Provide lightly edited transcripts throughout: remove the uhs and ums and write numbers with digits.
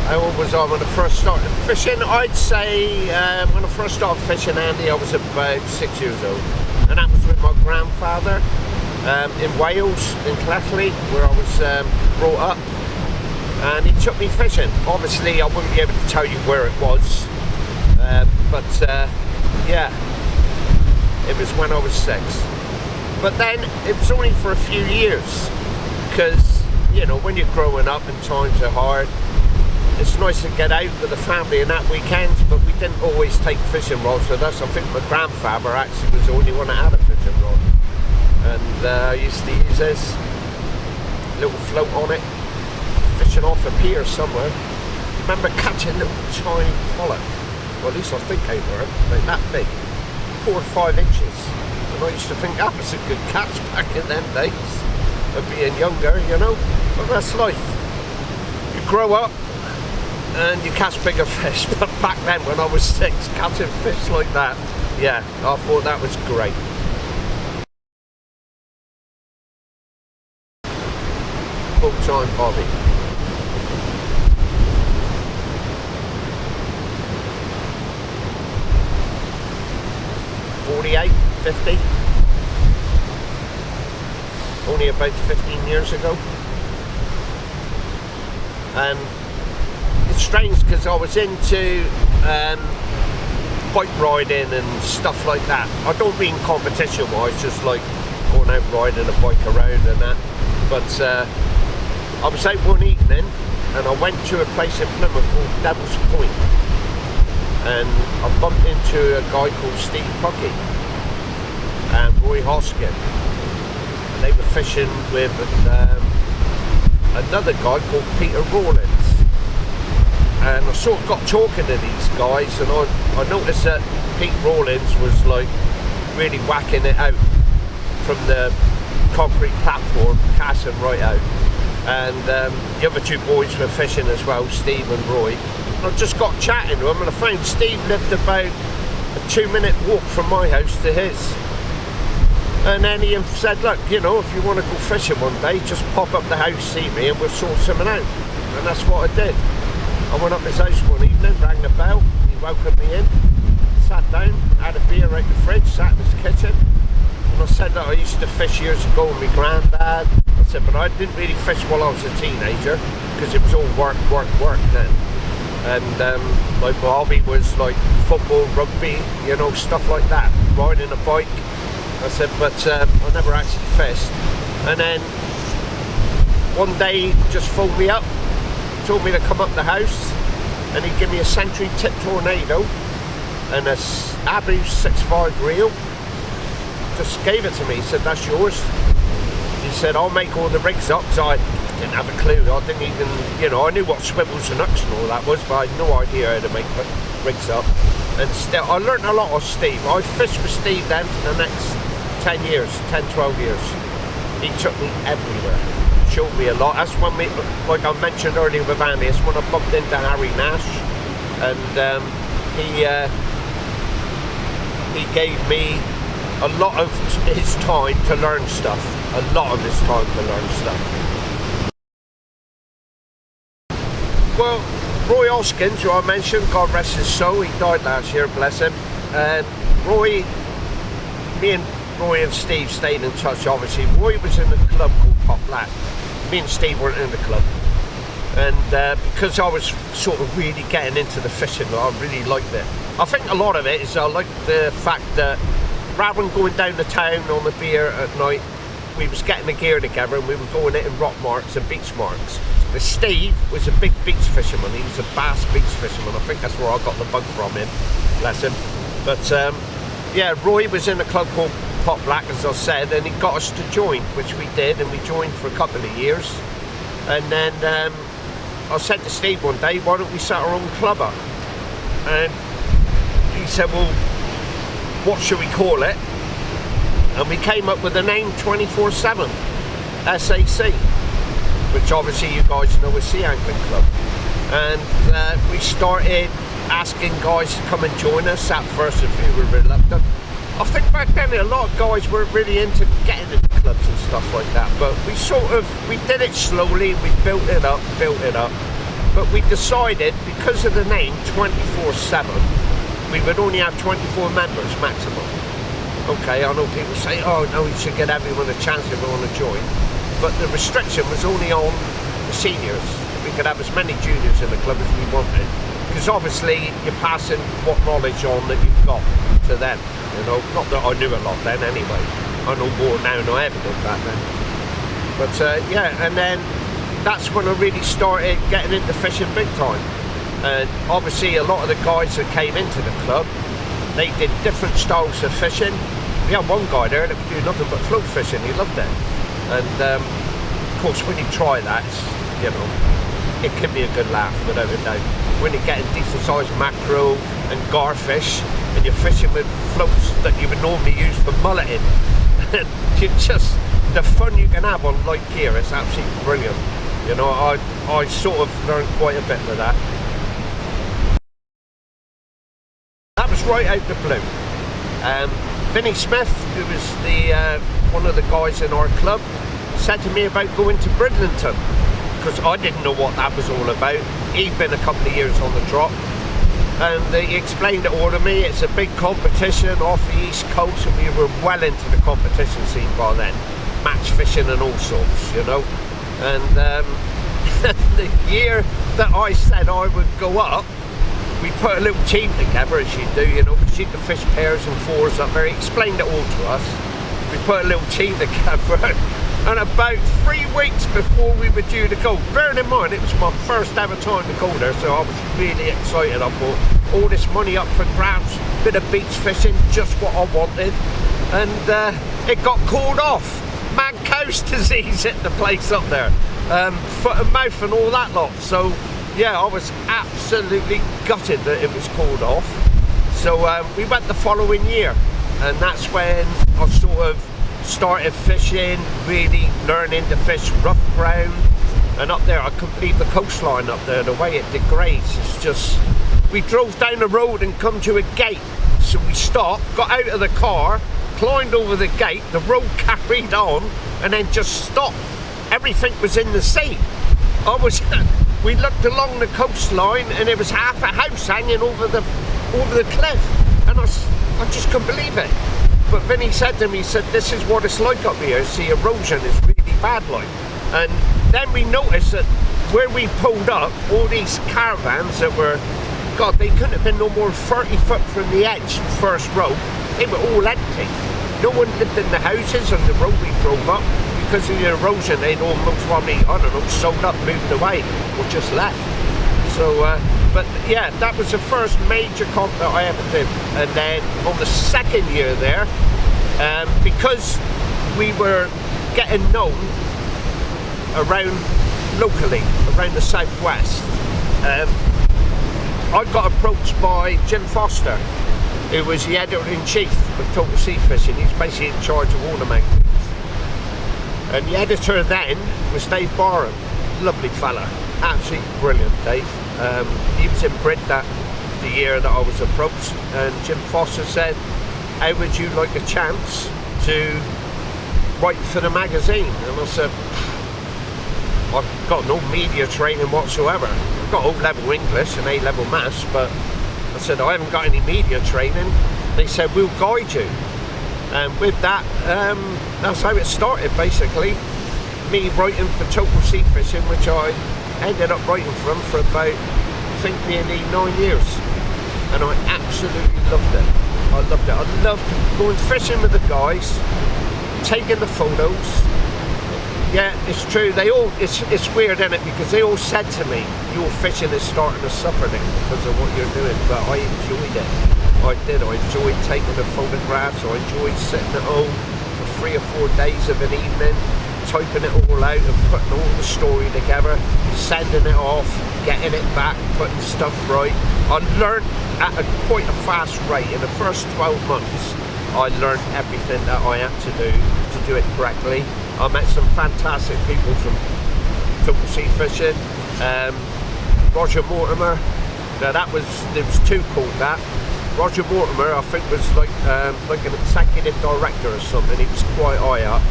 How old was I when I first started fishing? I'd say when I first started fishing, Andy, I was about 6 years old. And that was with my grandfather in Wales, in Clethley, where I was brought up. And he took me fishing. Obviously, I wouldn't be able to tell you where it was. Yeah, it was when I was 6. But then, it was only for a few years. Because, you know, when you're growing up and times are hard, it's nice to get out with the family and that weekends, but we didn't always take fishing rods with us. I think my grandfather actually was the only one that had a fishing rod. And I used to use this little float on it, fishing off a pier somewhere. Remember catching little tiny pollock? Well, at least I think they were, like that big, 4 or 5 inches. And I used to think that was a good catch back in them days, of being younger, you know. But that's life. You grow up, and you catch bigger fish, but back then when I was 6, catching fish like that, yeah, I thought that was great. Full-time hobby. $48, $50, only about 15 years ago. And it's strange because I was into bike riding and stuff like that. I don't mean competition wise, just like going out riding a bike around and that. But I was out one evening and I went to a place in Plymouth called Devil's Point, and I bumped into a guy called Steve Puckey and Roy Hoskin, and they were fishing with another guy called Peter Rawlins. And I sort of got talking to these guys, and I noticed that Pete Rawlins was like really whacking it out from the concrete platform, casting right out. And the other 2 boys were fishing as well, Steve and Roy. And I just got chatting to them, and I found Steve lived about a 2-minute walk from my house to his. And then he said, look, you know, if you want to go fishing one day, just pop up the house, see me, and we'll sort something out. And that's what I did. I went up his house one evening, rang the bell, he welcomed me in, sat down, had a beer out the fridge, sat in his kitchen, and I said that I used to fish years ago with my granddad. I said, but I didn't really fish while I was a teenager, because it was all work then. And my hobby was like football, rugby, you know, stuff like that, riding a bike. I said, but I never actually fished. And then one day he just phoned me up, told me to come up the house, and he'd give me a Century Tip Tornado and a Abu 6.5 reel. Just gave it to me. He said, that's yours. He said, I'll make all the rigs up. So I didn't have a clue. I didn't even, you know, I knew what swivels and hooks and all that was, but I had no idea how to make rigs up. And still, I learned a lot of Steve. I fished with Steve then for the next 10 years, 10, 12 years. He took me everywhere. Showed me a lot. That's when we, like I mentioned earlier with Andy, it's when I bumped into Harry Nash, and he gave me a lot of his time to learn stuff. A lot of his time to learn stuff. Well, Roy Hoskins, who I mentioned, God rest his soul, he died last year, bless him. And me and Roy and Steve stayed in touch, obviously. Roy was in a club called Pop Black. Me and Steve weren't in the club, and because I was sort of really getting into the fishing, I really liked it. I think a lot of it is I like the fact that rather than going down the town on the beer at night, we was getting the gear together and we were going hitting rock marks and beach marks. But Steve was a big beach fisherman. He was a bass beach fisherman. I think that's where I got the bug from him, bless him. But yeah, Roy was in a club called Pop Black, as I said, and he got us to join, which we did, and we joined for a couple of years. And then I said to Steve one day, why don't we set our own club up? And he said, well, what should we call it? And we came up with the name 24/7 SAC, which obviously you guys know is Sea Angling Club. And we started asking guys to come and join us. At first, a few were reluctant. I think back then a lot of guys weren't really into getting into clubs and stuff like that, but we did it slowly, we built it up. But we decided, because of the name 24/7, we would only have 24 members maximum. Okay, I know people say, oh no, you should get everyone a chance if they want to join. But the restriction was only on the seniors. We could have as many juniors in the club as we wanted. Because obviously you're passing what knowledge on that you've got to them. You know, not that I knew a lot then anyway. I know more now than I ever did back then. But yeah, and then that's when I really started getting into fishing big time. And obviously a lot of the guys that came into the club, they did different styles of fishing. We had one guy there that could do nothing but float fishing. He loved it. And of course, when you try that, you know, it can be a good laugh without a doubt. When you're getting decent sized mackerel and garfish, and you're fishing with floats that you would normally use for mulleting, you just, the fun you can have on light gear is absolutely brilliant. You know, I sort of learned quite a bit with that. That was right out the blue. Vinny Smith, who was the one of the guys in our club, said to me about going to Bridlington, because I didn't know what that was all about. He'd been a couple of years on the drop, and he explained it all to me. It's a big competition off the East Coast, and we were well into the competition scene by then, match fishing and all sorts, you know. And the year that I said I would go up, we put a little team together, as you do, you know, because you can fish pairs and fours up there. He explained it all to us. We put a little team together, and about 3 weeks before we were due to go, bearing in mind it was my first ever time to go there, so I was really excited. I thought, all this money up for grabs, bit of beach fishing, just what I wanted, and it got called off. Mad cow's disease hit the place up there, foot and mouth and all that lot. So yeah, I was absolutely gutted that it was called off. So we went the following year, and that's when I sort of started fishing, really learning to fish rough ground. And up there, I couldn't leave the coastline up there. The way it degrades, it's just, we drove down the road and come to a gate. So we stopped, got out of the car, climbed over the gate, the road carried on, and then just stopped. Everything was in the sea. We looked along the coastline, and there was half a house hanging over the cliff, and I just couldn't believe it. But Vinny said to me, he said, this is what it's like up here. See, erosion is really bad like. And then we noticed that where we pulled up, all these caravans that were, God, they couldn't have been no more 30 foot from the edge, first row. They were all empty. No one lived in the houses on the road we drove up. Because of the erosion, they'd almost probably, I don't know, sold up, moved away, or just left. So, but yeah, that was the first major comp that I ever did. And then on the second year there, because we were getting known around locally, around the southwest, I got approached by Jim Foster, who was the editor-in-chief of Total Sea Fishing. He's basically in charge of all the magazines. And the editor then was Dave Barham, lovely fella, absolutely brilliant, Dave. He was in Brid that the year that I was approached, and Jim Foster said, how would you like a chance to write for the magazine? And I said, I've got no media training whatsoever. I've got O-level English and A-level maths, but I said, I haven't got any media training. They said, we'll guide you. And with that, that's how it started basically. Me writing for Total Sea Fishing, which I ended up writing for about, I think, nearly 9 years. And I absolutely loved it. I loved it. I loved going fishing with the guys, taking the photos. Yeah, it's true. It's weird, isn't it? Because they all said to me, your fishing is starting to suffer because of what you're doing. But I enjoyed it. I did. I enjoyed taking the photographs. I enjoyed sitting at home for 3 or 4 days of an evening, typing it all out and putting all the story together, sending it off, getting it back, putting stuff right. I learned at quite a fast rate. In the first 12 months, I learned everything that I had to do it correctly. I met some fantastic people from Total Sea Fishing. Roger Mortimer. Now there was two called that. Roger Mortimer, I think, was like an executive director or something. He was quite high up.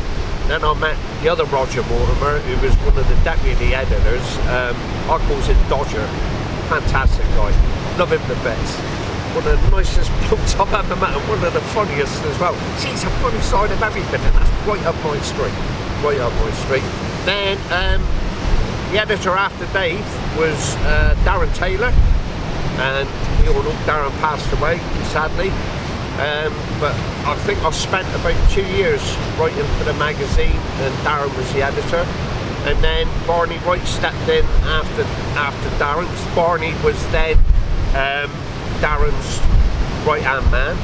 Then I met the other Roger Mortimer, who was one of the deputy editors. I calls him Dodger. Fantastic guy. Love him to bits. One of the nicest blokes I've ever met, and one of the funniest as well. Sees a funny side of everything, and that's right up my street. Right up my street. Then the editor after Dave was Darren Taylor, and we all know Darren passed away, sadly. But I think I spent about 2 years writing for the magazine, and Darren was the editor. And then Barney Wright stepped in after Darren. Barney was then Darren's right-hand man.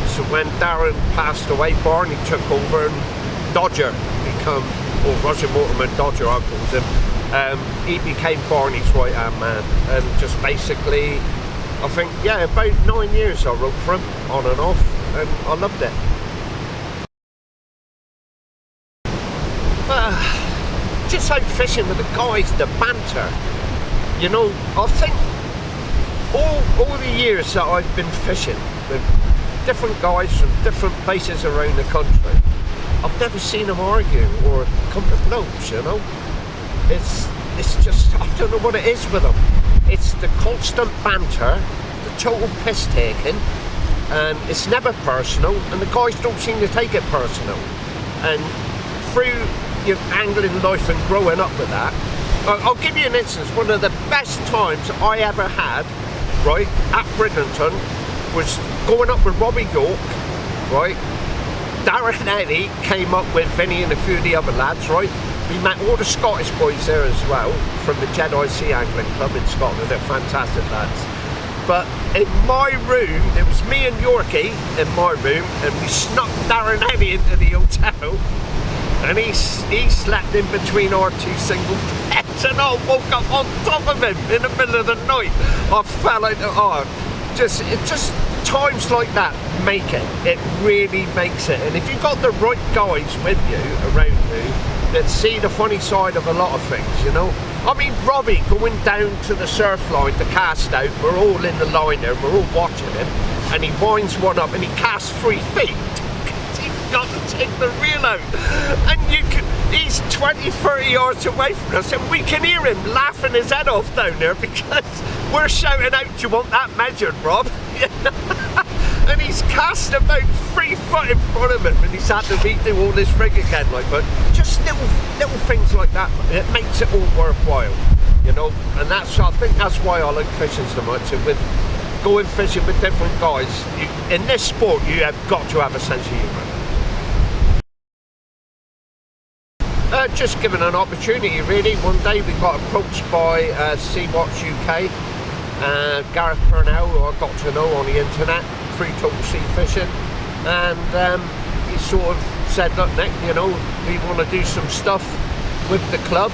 So when Darren passed away, Barney took over, and Dodger become, or Roger Mortimer Dodger, I calls him. He became Barney's right-hand man, and just basically, I think, yeah, about 9 years I wrote for him, on and off, and I loved it. Just out fishing with the guys, the banter. You know, I think all the years that I've been fishing with different guys from different places around the country, I've never seen them argue or come to blows, you know. It's just, I don't know what it is with them. It's the constant banter, the total piss taking, and it's never personal, and the guys don't seem to take it personal. And through your angling life and growing up with that, I'll give you an instance. One of the best times I ever had, right, at Bridlington, was going up with Robbie York, right. Darren and Eddie came up with Vinny and a few of the other lads, right. We met all the Scottish boys there as well, from the Jedi Sea Angling Club in Scotland. They're fantastic lads. But in my room, it was me and Yorkie in my room, and we snuck Darren and Eddie into the hotel, and he slept in between our two single beds, and I woke up on top of him in the middle of the night. I fell out. Just times like that make it. It really makes it. And if you've got the right guys with you, around you, that see the funny side of a lot of things, you know. I mean, Robbie going down to the surf line to cast out, we're all in the line there, we're all watching him, and he winds one up and he casts 3 feet. He's got to take the reel out. And he's 20, 30 yards away from us, and we can hear him laughing his head off down there because we're shouting out, do you want that measured, Rob? And he's cast about 3 foot in front of him, and he's had to redo all this rig again, like, but just little things like that, it makes it all worthwhile, you know. And I think that's why I like fishing so much. And with going fishing with different guys, in this sport, you have got to have a sense of humour. Just given an opportunity, really. One day we got approached by Sea-Watch UK, Gareth Purnell, who I got to know on the internet through Total Sea Fishing, and he sort of said, look Nick, you know, we want to do some stuff with the club,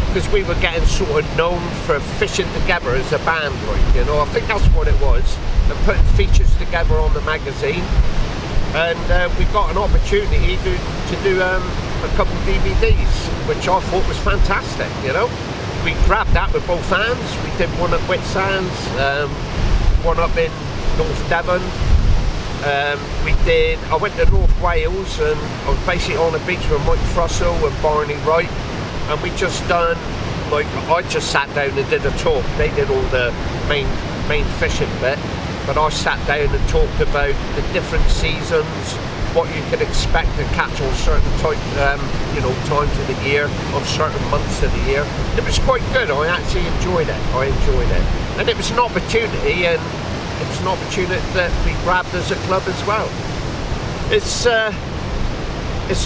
because we were getting sort of known for fishing together as a band, like, you know. I think that's what it was, and putting features together on the magazine. And we got an opportunity to do a couple of DVDs, which I thought was fantastic, you know. We grabbed that with both hands. We did one at Whitsands, one up in North Devon. I went to North Wales, and I was basically on the beach with Mike Russell and Barney Wright, and we just done, like, I just sat down and did a talk. They did all the main fishing bit, but I sat down and talked about the different seasons, what you could expect to catch on certain times of the year, on certain months of the year. It was quite good. I actually enjoyed it. And it was an opportunity, and it was an opportunity that we grabbed as a club as well. It's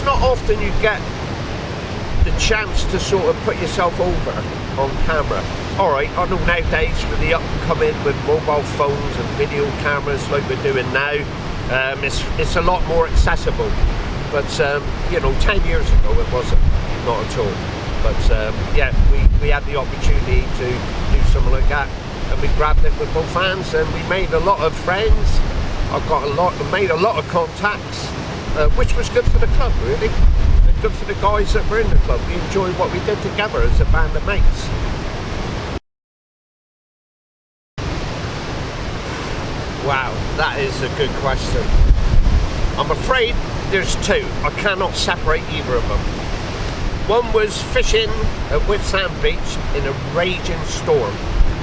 not often you get the chance to sort of put yourself over on camera. Alright, I know nowadays with the up and coming with mobile phones and video cameras like we're doing now, it's a lot more accessible. But 10 years ago it wasn't, not at all. But yeah, we had the opportunity to do something like that, and we grabbed it with both hands, and we made a lot of friends. Made a lot of contacts, which was good for the club, really, and good for the guys that were in the club. We enjoyed what we did together as a band of mates. Wow, that is a good question. I'm afraid there's two. I cannot separate either of them. One was fishing at Whitsand Beach in a raging storm,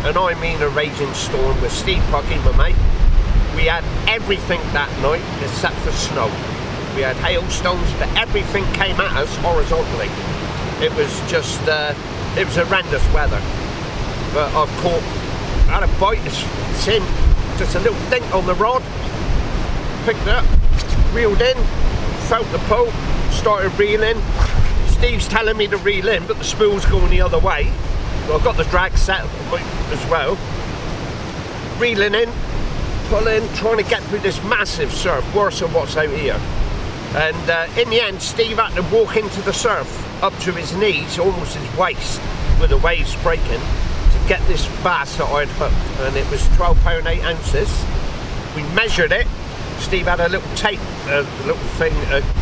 and I mean a raging storm, with Steve Puckey, my mate. We had everything that night except for snow. We had hailstones, but everything came at us horizontally. It was just, it was horrendous weather. But I had a bite, it's him, just a little dink on the rod, picked it up, reeled in, felt the pull, started reeling. Steve's telling me to reel in, but the spool's going the other way. Well, I've got the drag set as well. Reeling in, pulling, trying to get through this massive surf, worse than what's out here. And in the end, Steve had to walk into the surf up to his knees, almost his waist, with the waves breaking, to get this bass that I'd hooked. And it was 12 pound 8 ounces. We measured it. Steve had a little tape, a little thing,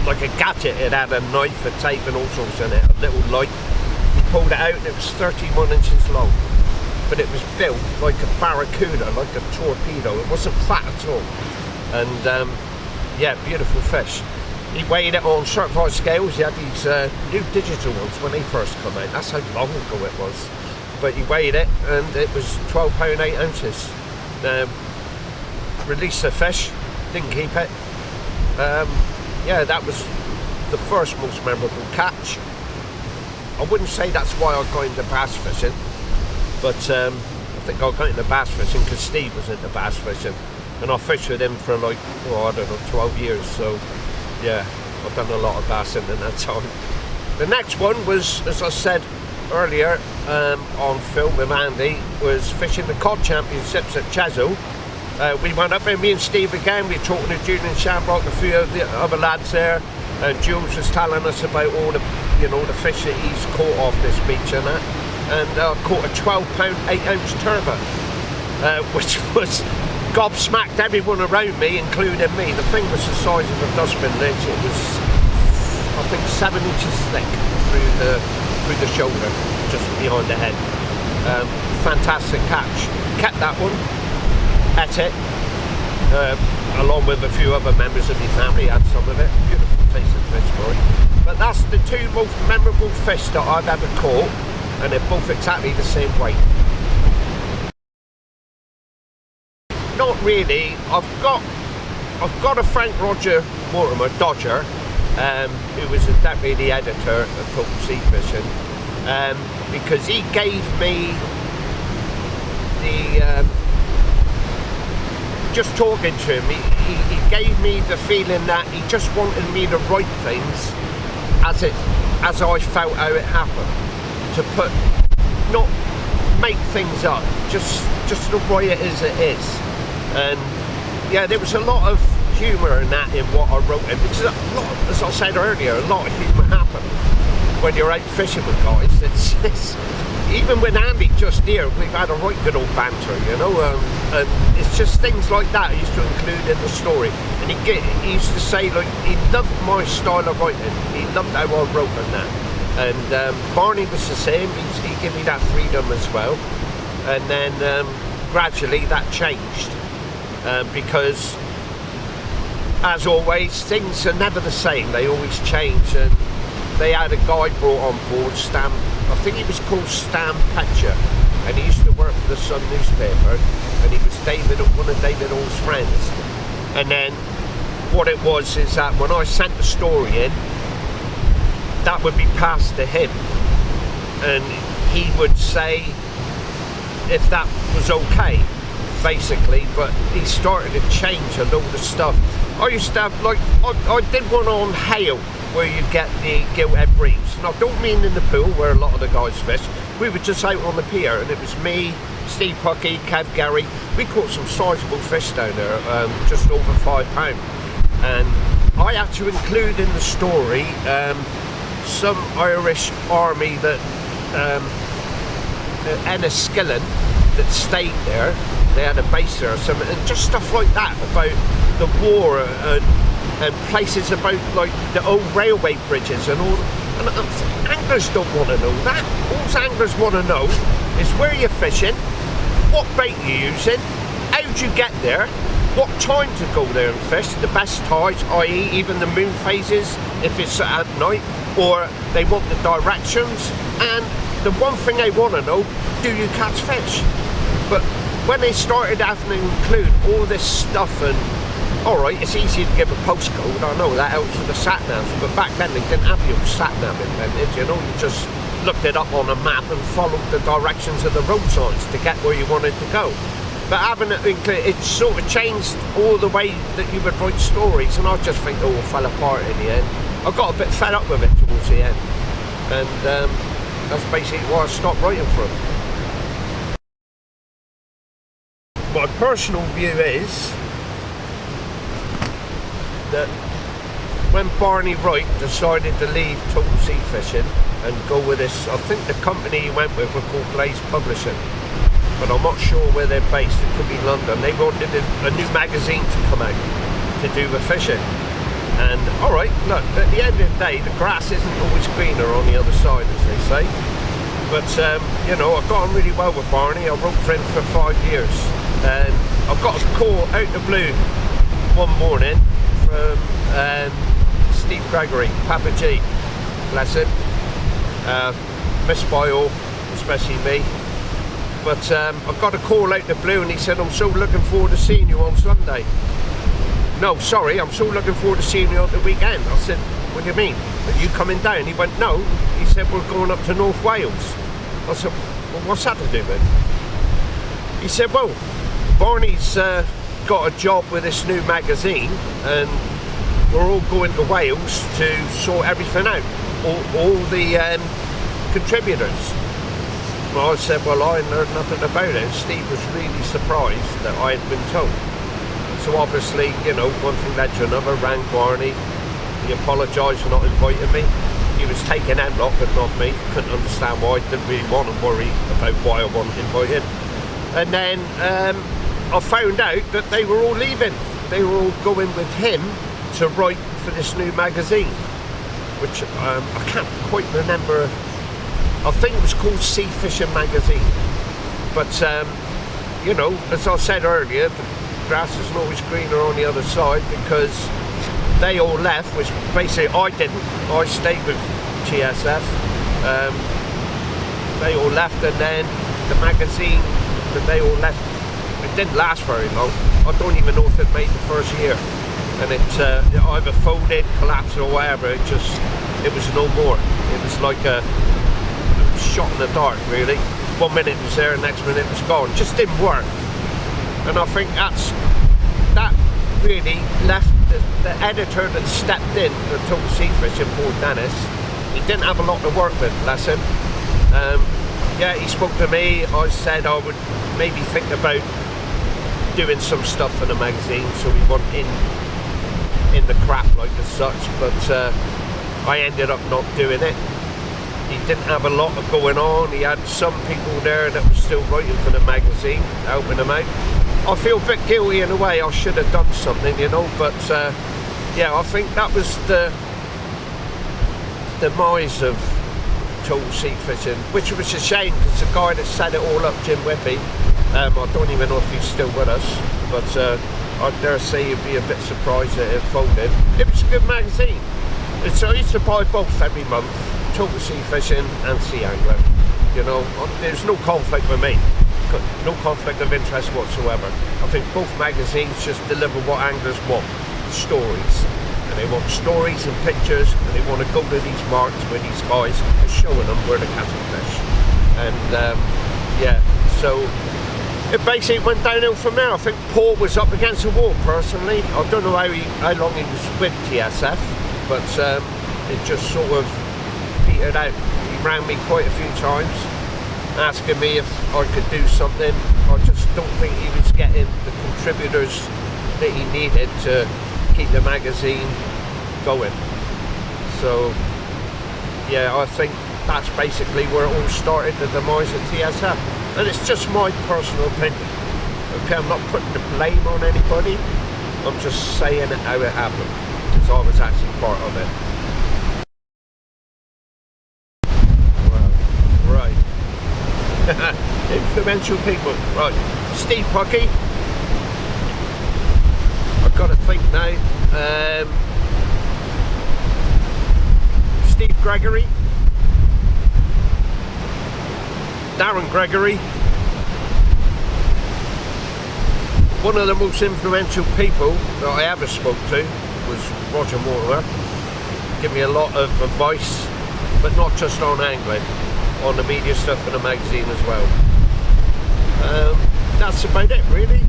like a gadget. It had a knife, a tape and all sorts in it, a little light. We pulled it out and it was 31 inches long. But it was built like a barracuda, like a torpedo. It wasn't fat at all. And yeah, beautiful fish. He weighed it on certified scales. He had these new digital ones when they first come out. That's how long ago it was. But he weighed it and it was 12 pound 8 ounces. Released the fish. Didn't keep it. Yeah, that was the first most memorable catch. I wouldn't say that's why I got into bass fishing, but I think I got into bass fishing because Steve was into bass fishing, and I fished with him for like, I don't know, 12 years. So yeah, I've done a lot of bassing in that time. The next one was, as I said earlier, on film with Andy, was fishing the cod championships at Chesil. We went up there, me and Steve again. We were talking to Julian Shamrock, a few of the other lads there, and Jules was telling us about all the, you know, the fish that he's caught off this beach and that. And caught a 12 pound 8 ounce turbot, which was gobsmacked everyone around me, including me. The thing was the size of a dustbin lid. It was, I think, 7 inches thick through the shoulder, just behind the head. Fantastic catch. Kept that one. Ate it, along with a few other members of my family, had some of it. Beautiful tasting fish, boy. But that's the two most memorable fish that I've ever caught, and they're both exactly the same weight. Not really. I've got a Frank Roger Mortimer Dodger, who was a deputy editor at Total Sea Fishing, because he gave me the. Just talking to him, he gave me the feeling that he just wanted me to write things as I felt how it happened. To not make things up, just to write it as it is. And yeah, there was a lot of humour in that, in what I wrote in, because as I said earlier, a lot of humour happened when you're out fishing with guys. It's even with Andy just here, we've had a right good old banter, you know, and it's just things like that I used to include in the story. And he used to say, like, he loved my style of writing, he loved how I wrote and that. And Barney was the same, he gave me that freedom as well. And then gradually that changed, because as always, things are never the same, they always change. And they had a guy brought on board, Stan, I think he was called Stan Petcher, and he used to work for the Sun newspaper, and he was one of David Hall's friends. And then what it was is that when I sent the story in, that would be passed to him, and he would say if that was okay, basically. But he started to change a load of stuff. I used to have, like, I did one on hail, where you get the gillhead reefs. And I don't mean in the pool where a lot of the guys fish. We were just out on the pier, and it was me, Steve Puckey, Kev Gary. We caught some sizable fish down there, just over 5 pound. And I had to include in the story some Irish army that Enniskillen that stayed there. They had a base there or something, and just stuff like that about the war and places about, like, the old railway bridges and all. And anglers don't want to know that. All anglers want to know is where you're fishing, what bait you're using, how'd you get there, what time to go there and fish, the best tides, i.e. even the moon phases if it's at night, or they want the directions, and the one thing they want to know, do you catch fish? But when they started having to include all this stuff, and alright, it's easy to give a postcode, I know that helps with the sat-navs, but back then they didn't have your sat-nav invented, you know, you just looked it up on a map and followed the directions of the road signs to get where you wanted to go. But having it included, it sort of changed all the way that you would write stories, and I just think it all fell apart in the end. I got a bit fed up with it towards the end, and that's basically why I stopped writing for them. My personal view is that when Barney Wright decided to leave total sea fishing and go with this, I think the company he went with were called Blaze Publishing, but I'm not sure where they're based. It could be London. They wanted a new magazine to come out to do with fishing. And alright, look, at the end of the day, the grass isn't always greener on the other side, as they say. But, you know, I got on really well with Barney. I wrote for him for 5 years. And I got a call out the blue one morning from Steve Gregory, Papa G, bless him. Missed by all, especially me. But I got a call out the blue and he said, I'm so looking forward to seeing you on Sunday. No, sorry, I'm so looking forward to seeing you on the weekend. I said, what do you mean? Are you coming down? He went, no. He said, we're going up to North Wales. I said, well, what's that to do with? He said, well, Barney's got a job with this new magazine and we're all going to Wales to sort everything out. All the contributors. Well, I said, well, I heard nothing about it. Steve was really surprised that I had been told. So obviously, you know, one thing led to another, rang Barney. He apologised for not inviting me. He was taking that lot, but not me. Couldn't understand why. Didn't really want to worry about why I wasn't invited. And then I found out that they were all leaving. They were all going with him to write for this new magazine, which I can't quite remember. I think it was called Sea Fishing Magazine. But, you know, as I said earlier, the grass isn't always greener on the other side, because they all left, which basically I didn't. I stayed with TSF. They all left, and then the magazine that they all left, it didn't last very long. I don't even know if it made the first year. And it either folded, collapsed or whatever. It was no more. It was like a shot in the dark, really. 1 minute it was there, next minute it was gone. It just didn't work. And I think that really left the editor that stepped in, the Total Sea Fishing, Paul Dennis. He didn't have a lot to work with, bless him. Yeah, he spoke to me. I said I would maybe think about doing some stuff for the magazine, so we weren't in the crap like as such, but I ended up not doing it. He didn't have a lot of going on. He had some people there that were still writing for the magazine, helping him out. I feel a bit guilty in a way. I should have done something, you know, but yeah, I think that was the demise of Total Sea Fishing, which was a shame, because the guy that set it all up, Jim Whippy, I don't even know if he's still with us, but I dare say you'd be a bit surprised that it folded. It was a good magazine. So I used to buy both every month, Total Sea Fishing and Sea Angler. You know, there's no conflict with me. No conflict of interest whatsoever. I think both magazines just deliver what anglers want, stories. And they want stories and pictures, and they want to go to these marks where these guys are showing them where they're catching fish. And yeah, so it basically went downhill from there. I think Paul was up against the wall personally. I don't know how long he was with TSF, but it just sort of petered out. He rang me quite a few times, asking me if I could do something. I just don't think he was getting the contributors that he needed to keep the magazine going. So yeah, I think that's basically where it all started, the demise of TSF. And it's just my personal opinion. Okay, I'm not putting the blame on anybody. I'm just saying it how it happened, because I was actually part of it. Influential people. Right, Steve Puckey. got to think now. Steve Gregory, Darren Gregory. One of the most influential people that I ever spoke to was Roger Mortimer. Give me a lot of advice, but not just on angling, on the media stuff and the magazine as well. That's about it, really.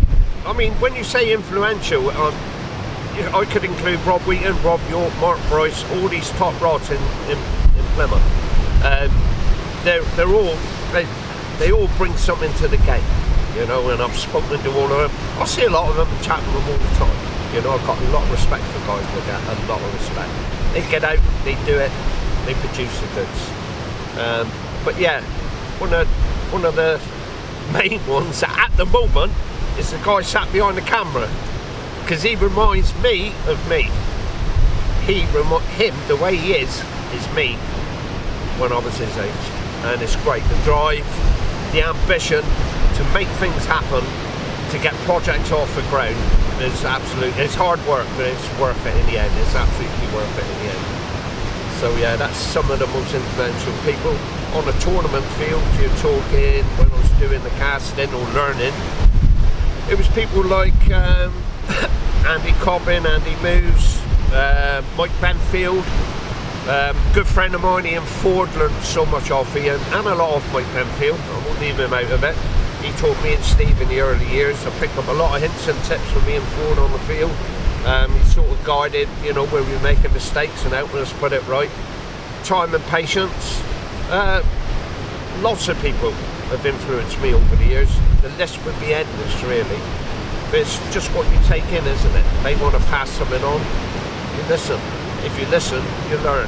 I mean, when you say influential, I could include Rob Wheaton, Rob York, Mark Bryce, all these top rods in Plymouth. They're all they all bring something to the game, you know. And I've spoken to all of them. I see a lot of them and chat with them all the time. You know, I've got a lot of respect for guys like that, a lot of respect. They get out, they do it, they produce the goods. But yeah, one of the main ones at the moment is the guy sat behind the camera, because he reminds me of me. Him, the way he is me when I was his age. And it's great, the drive, the ambition to make things happen, to get projects off the ground is absolutely, it's hard work, but it's worth it in the end. It's absolutely worth it in the end. So yeah, that's some of the most influential people. On the tournament field, you're talking, when I was doing the casting or learning, it was people like Andy Cobbin, Andy Moose, Mike Benfield, good friend of mine, Ian Ford, learned so much off Ian, and a lot of Mike Benfield. I won't leave him out of it. He taught me and Steve in the early years. I picked up a lot of hints and tips from Ian Ford on the field. He sort of guided, you know, where we were making mistakes and helping us put it right. Time and patience. Lots of people have influenced me over the years. The list would be endless, really. But it's just what you take in, isn't it? They want to pass something on. You listen. If you listen, you learn.